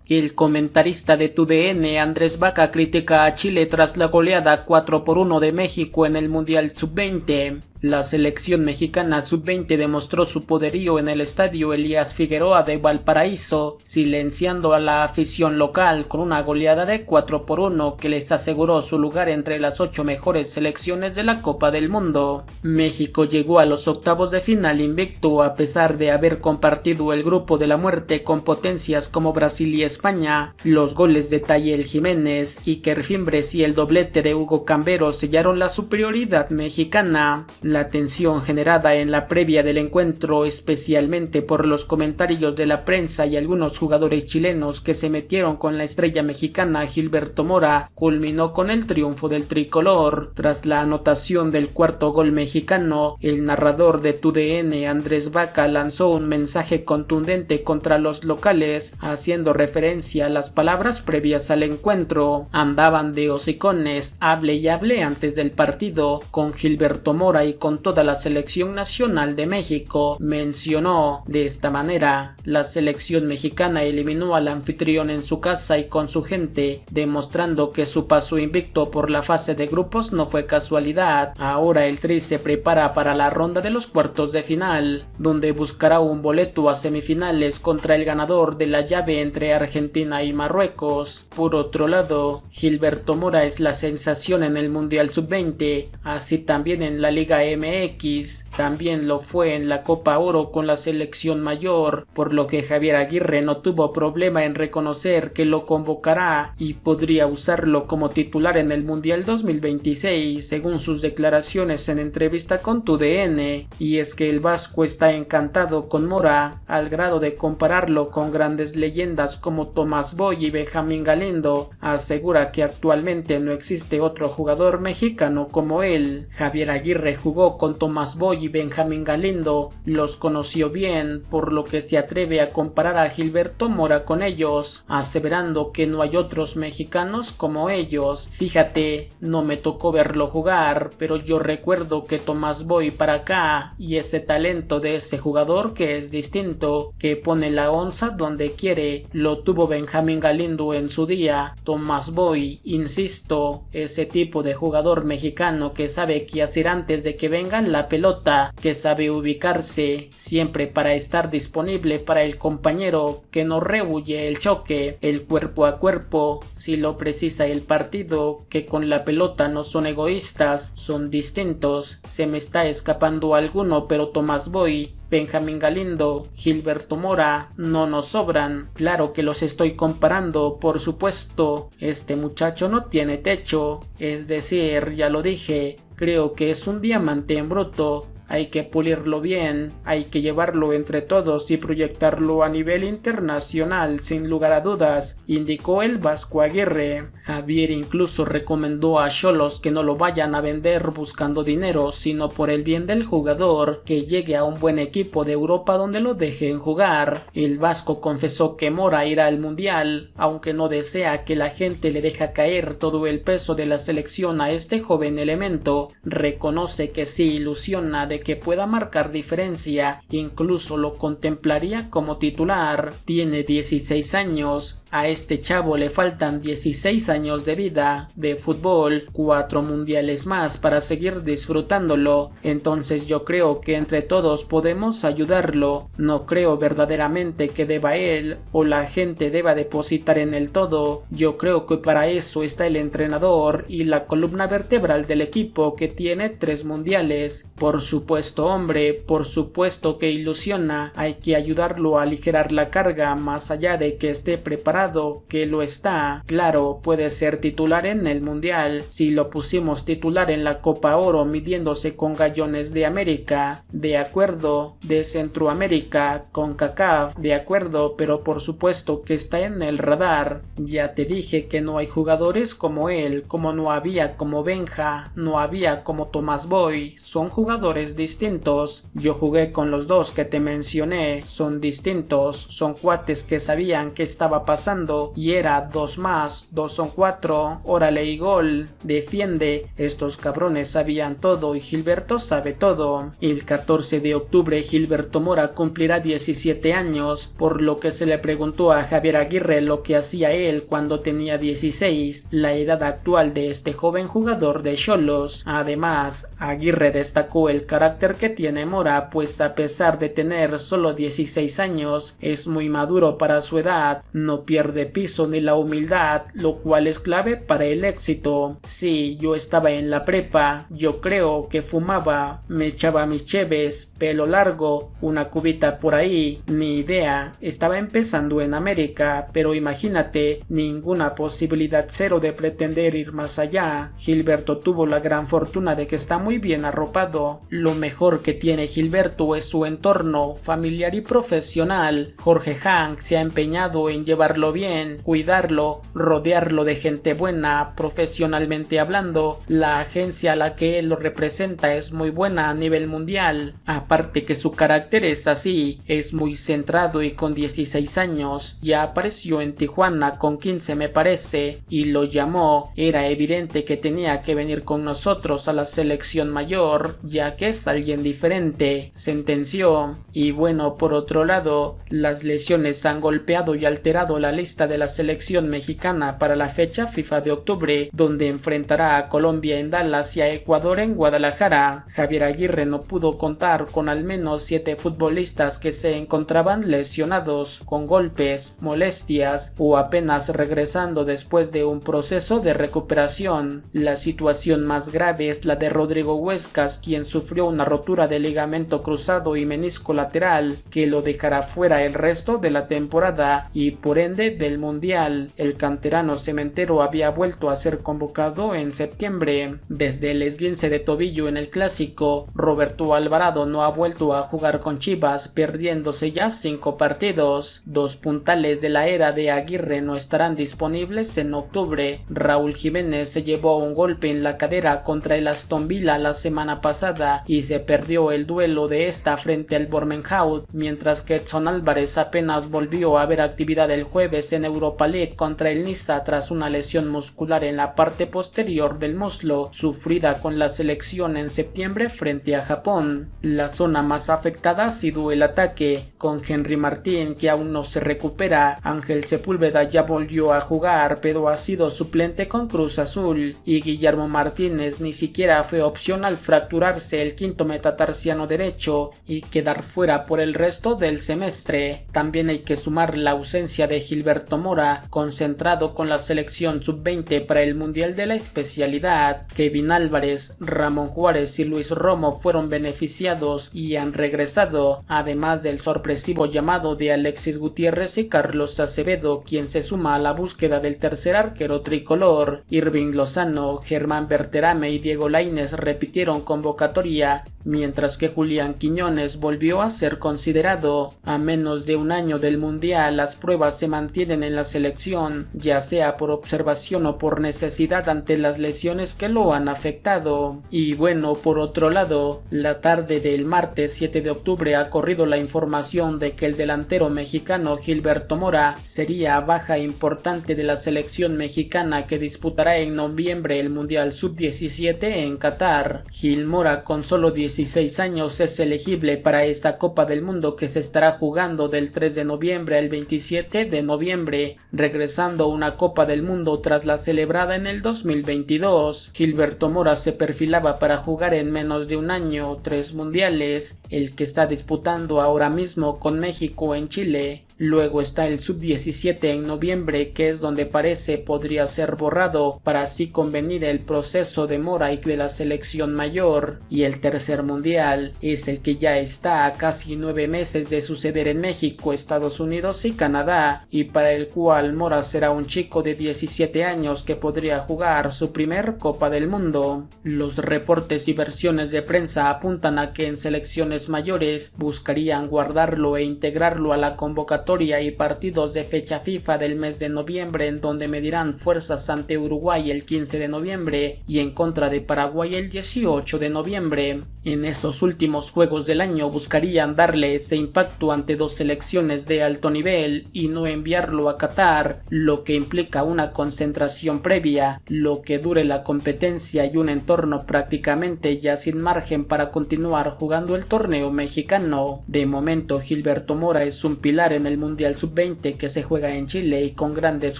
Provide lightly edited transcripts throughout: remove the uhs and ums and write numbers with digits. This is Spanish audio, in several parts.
El comentarista de TUDN, Andrés Vaca, critica a Chile tras la goleada 4-1 de México en el Mundial Sub-20. La selección mexicana Sub-20 demostró su poderío en el estadio Elías Figueroa de Valparaíso, silenciando a la afición local con una goleada de 4-1 que les aseguró su lugar entre las 8 mejores selecciones de la Copa del Mundo. México llegó a los octavos de final invicto a pesar de haber compartido el grupo de la muerte con potencias como Brasil y España. Los goles de Tayel Jiménez, Iker Fimbres y el doblete de Hugo Cambero sellaron la superioridad mexicana. La tensión generada en la previa del encuentro, especialmente por los comentarios de la prensa y algunos jugadores chilenos que se metieron con la estrella mexicana Gilberto Mora, culminó con el triunfo del tricolor. Tras la anotación del cuarto gol mexicano, el narrador de TUDN, Andrés Vaca, lanzó un mensaje contundente contra los locales, haciendo referencia a las palabras previas al encuentro. Andaban de hocicones, hable y hable antes del partido, con Gilberto Mora y con toda la selección nacional de México. Mencionó: de esta manera, la selección mexicana eliminó al anfitrión en su casa y con su gente, demostrando que su paso invicto por la fase de grupos no fue casualidad. Ahora el Tri se prepara para la ronda de los cuartos de final, donde buscará un boleto a semifinales contra el ganador de la llave entre Argentina y Marruecos. Por otro lado, Gilberto Mora es la sensación en el Mundial Sub-20, así también en la Liga MX, también lo fue en la Copa Oro con la selección mayor, por lo que Javier Aguirre no tuvo problema en reconocer que lo convocará y podría usarlo como titular en el Mundial 2026, según sus declaraciones en entrevista con TUDN. Y es que el vasco está encantado con Mora, al grado de compararlo con grandes leyendas como Tomás Boy y Benjamín Galindo. Asegura que actualmente no existe otro jugador mexicano como él. Javier Aguirre jugó con Tomás Boy y Benjamín Galindo, los conoció bien, por lo que se atreve a comparar a Gilberto Mora con ellos, aseverando que no hay otros mexicanos como ellos. Fíjate, no me tocó verlo jugar, pero yo recuerdo que Tomás Boy para acá, y ese talento de ese jugador que es distinto, que pone la onza donde quiere, lo tuvo Benjamín Galindo en su día. Tomás Boy, insisto, ese tipo de jugador mexicano que sabe qué hacer antes de que venga la pelota, que sabe ubicarse siempre para estar disponible para el compañero, que no rehuye el choque, el cuerpo a cuerpo, si lo precisa el partido, que con la pelota no son egoístas, son distintos. Se me está escapando alguno, pero Tomás Boy, Benjamín Galindo, Gilberto Mora no nos sobran. Claro que los estoy comparando, por supuesto. Este muchacho no tiene techo, es decir, ya lo dije, creo que es un diamante en bruto. Hay que pulirlo bien, hay que llevarlo entre todos y proyectarlo a nivel internacional sin lugar a dudas, indicó el vasco Aguirre. Javier incluso recomendó a Xolos que no lo vayan a vender buscando dinero, sino por el bien del jugador, que llegue a un buen equipo de Europa donde lo dejen jugar. El vasco confesó que Mora irá al Mundial, aunque no desea que la gente le deje caer todo el peso de la selección a este joven elemento. Reconoce que sí ilusiona de que pueda marcar diferencia, incluso lo contemplaría como titular. Tiene 16 años, a este chavo le faltan 16 años de vida, de fútbol, 4 mundiales más para seguir disfrutándolo, entonces yo creo que entre todos podemos ayudarlo. No creo verdaderamente que deba él o la gente deba depositar en él todo. Yo creo que para eso está el entrenador y la columna vertebral del equipo, que tiene 3 mundiales. Por supuesto, hombre, por supuesto que ilusiona, hay que ayudarlo a aligerar la carga, más allá de que esté preparado, que lo está. Claro, puede ser titular en el Mundial, si lo pusimos titular en la Copa Oro midiéndose con gallones de América, de acuerdo, de Centroamérica, con CONCACAF, de acuerdo, pero por supuesto que está en el radar. Ya te dije que no hay jugadores como él, como no había como Benja, no había como Tomás Boy, son jugadores distintos. Yo jugué con los dos que te mencioné, son distintos, son cuates que sabían qué estaba pasando pasando y era 2 más 2 son 4, órale y gol, defiende, estos cabrones sabían todo y Gilberto sabe todo. El 14 de octubre Gilberto Mora cumplirá 17 años, por lo que se le preguntó a Javier Aguirre lo que hacía él cuando tenía 16, la edad actual de este joven jugador de Xolos. Además, Aguirre destacó el carácter que tiene Mora, pues a pesar de tener solo 16 años, es muy maduro para su edad, no pierde piso ni la humildad, lo cual es clave para el éxito. Sí, yo estaba en la prepa, yo creo que fumaba, me echaba mis cheves, pelo largo, una cubita por ahí, ni idea, estaba empezando en América, pero imagínate, ninguna posibilidad, cero de pretender ir más allá. Gilberto tuvo la gran fortuna de que está muy bien arropado. Lo mejor que tiene Gilberto es su entorno familiar y profesional. Jorge Hank se ha empeñado en llevarlo bien, cuidarlo, rodearlo de gente buena, profesionalmente hablando. La agencia a la que él lo representa es muy buena a nivel mundial. Aparte que su carácter es así, es muy centrado y con 16 años ya apareció en Tijuana con 15 me parece, y lo llamó. Era evidente que tenía que venir con nosotros a la selección mayor, ya que es alguien diferente, sentenció. Y bueno, por otro lado, las lesiones han golpeado y alterado la lista de la selección mexicana para la fecha FIFA de octubre, donde enfrentará a Colombia en Dallas y a Ecuador en Guadalajara. Javier Aguirre no pudo contar con al menos 7 futbolistas que se encontraban lesionados, con golpes, molestias o apenas regresando después de un proceso de recuperación. La situación más grave es la de Rodrigo Huescas, quien sufrió una rotura de ligamento cruzado y menisco lateral que lo dejará fuera el resto de la temporada y por ende del mundial. El canterano cementero había vuelto a ser convocado en septiembre. Desde el esguince de tobillo en el clásico, Roberto Alvarado no ha vuelto a jugar con Chivas, perdiéndose ya 5 partidos. 2 puntales de la era de Aguirre no estarán disponibles en octubre. Raúl Jiménez se llevó un golpe en la cadera contra el Aston Villa la semana pasada y se perdió el duelo de esta frente al Bournemouth, mientras que Edson Álvarez apenas volvió a ver actividad el jueves en Europa League contra el Niza tras una lesión muscular en la parte posterior del muslo, sufrida con la selección en septiembre frente a Japón. La zona más afectada ha sido el ataque, con Henry Martín que aún no se recupera. Ángel Sepúlveda ya volvió a jugar, pero ha sido suplente con Cruz Azul, y Guillermo Martínez ni siquiera fue opción al fracturarse el quinto metatarsiano derecho y quedar fuera por el resto del semestre. También hay que sumar la ausencia de Gilberto Mora, concentrado con la selección sub-20 para el Mundial de la especialidad. Kevin Álvarez, Ramón Juárez y Luis Romo fueron beneficiados y han regresado, además del sorpresivo llamado de Alexis Gutiérrez y Carlos Acevedo, quien se suma a la búsqueda del tercer arquero tricolor. Irving Lozano, Germán Berterame y Diego Lainez repitieron convocatoria, mientras que Julián Quiñones volvió a ser considerado. A menos de un año del Mundial, las pruebas se mantienen en la selección, ya sea por observación o por necesidad ante las lesiones que lo han afectado. Y bueno, por otro lado, la tarde del martes 7 de octubre ha corrido la información de que el delantero mexicano Gilberto Mora sería baja importante de la selección mexicana que disputará en noviembre el Mundial Sub-17 en Qatar. Gil Mora, con solo 16 años, es elegible para esa Copa del Mundo que se estará jugando del 3 de noviembre al 27 de noviembre, regresando a una Copa del Mundo tras la celebrada en el 2022. Gilberto Mora se perfilaba para jugar en menos de un año 3 mundiales, el que está disputando ahora mismo con México en Chile. Luego está el Sub-17 en noviembre, que es donde parece podría ser borrado para así convenir el proceso de Mora y de la selección mayor. Y el tercer mundial es el que ya está a casi 9 meses de suceder en México, Estados Unidos y Canadá, y para el cual Mora será un chico de 17 años que podría jugar su primer Copa del Mundo. Los reportes y versiones de prensa apuntan a que en selecciones mayores buscarían guardarlo e integrarlo a la convocatoria y partidos de fecha FIFA del mes de noviembre, en donde medirán fuerzas ante Uruguay el 15 de noviembre y en contra de Paraguay el 18 de noviembre. En esos últimos juegos del año buscarían darle ese impacto ante dos selecciones de alto nivel y no enviarlo a Qatar, lo que implica una concentración previa, lo que dure la competencia y un entorno prácticamente ya sin margen para continuar jugando el torneo mexicano. De momento, Gilberto Mora es un pilar en el Mundial Sub-20 que se juega en Chile y con grandes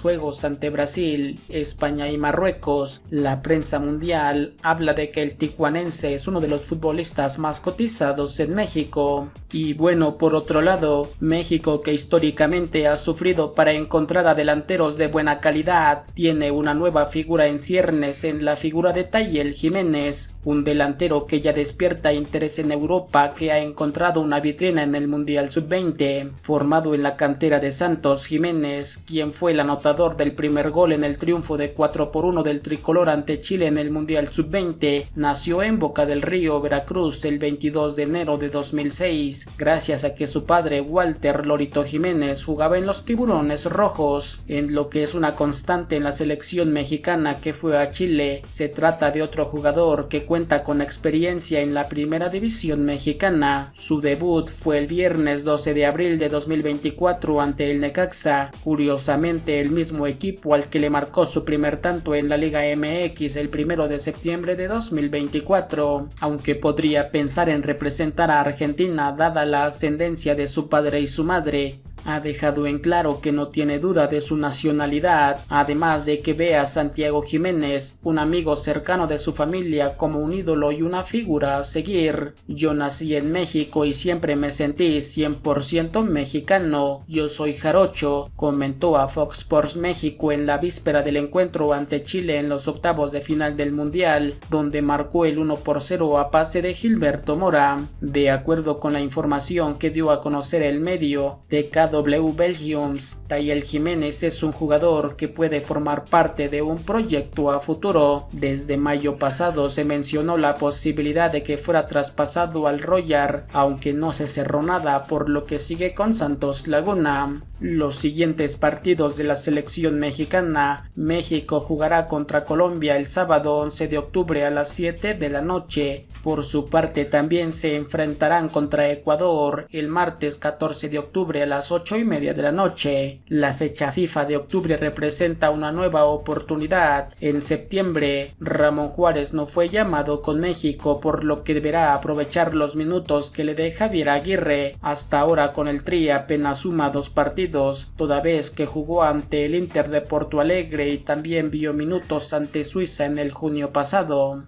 juegos ante Brasil, España y Marruecos. La prensa mundial habla de que el tijuanense es uno de los futbolistas más cotizados en México. Y bueno, por otro lado, México, que históricamente ha sufrido para encontrar a delanteros de buena calidad, tiene una nueva figura en ciernes en la figura de Tayel Jiménez, un delantero que ya despierta interés en Europa, que ha encontrado una vitrina en el Mundial Sub-20. Formado en la cantera de Santos, Jiménez, quien fue el anotador del primer gol en el triunfo de 4-1 del tricolor ante Chile en el Mundial Sub-20, nació en Boca del Río, Veracruz, el 22 de enero de 2006, gracias a que su padre Walter Lorito Jiménez jugaba en los Tiburones Rojos, en lo que es una constante en la selección mexicana que fue a Chile. Se trata de otro jugador que cuenta con experiencia en la primera división mexicana. Su debut fue el viernes 12 de abril de 2024 ante el Necaxa, curiosamente el mismo equipo al que le marcó su primer tanto en la Liga MX el 1 de septiembre de 2024, aunque podría pensar en representar a Argentina dada la ascendencia de su padre y su madre. Ha dejado en claro que no tiene duda de su nacionalidad, además de que ve a Santiago Jiménez, un amigo cercano de su familia, como un ídolo y una figura a seguir. Yo nací en México y siempre me sentí 100% mexicano. Yo soy jarocho, comentó a Fox Sports México en la víspera del encuentro ante Chile en los octavos de final del Mundial, donde marcó el 1-0 a pase de Gilberto Mora. De acuerdo con la información que dio a conocer el medio de KW Belgium, Tayel Jiménez es un jugador que puede formar parte de un proyecto a futuro. Desde mayo pasado se mencionó la posibilidad de que fuera traspasado al Royal, aunque no se cerró nada, por lo que sigue con Santos Laguna. Los siguientes partidos de la selección mexicana: México jugará contra Colombia el sábado 11 de octubre a las 7 de la noche. Por su parte también se enfrentarán contra Ecuador el martes 14 de octubre a las 8:30 de la noche. La fecha FIFA de octubre representa una nueva oportunidad. En septiembre, Ramón Juárez no fue llamado con México, por lo que deberá aprovechar los minutos que le dé Javier Aguirre. Hasta ahora con el Tri apenas suma 2 partidos, toda vez que jugó ante el Inter de Porto Alegre y también vio minutos ante Suiza en el junio pasado.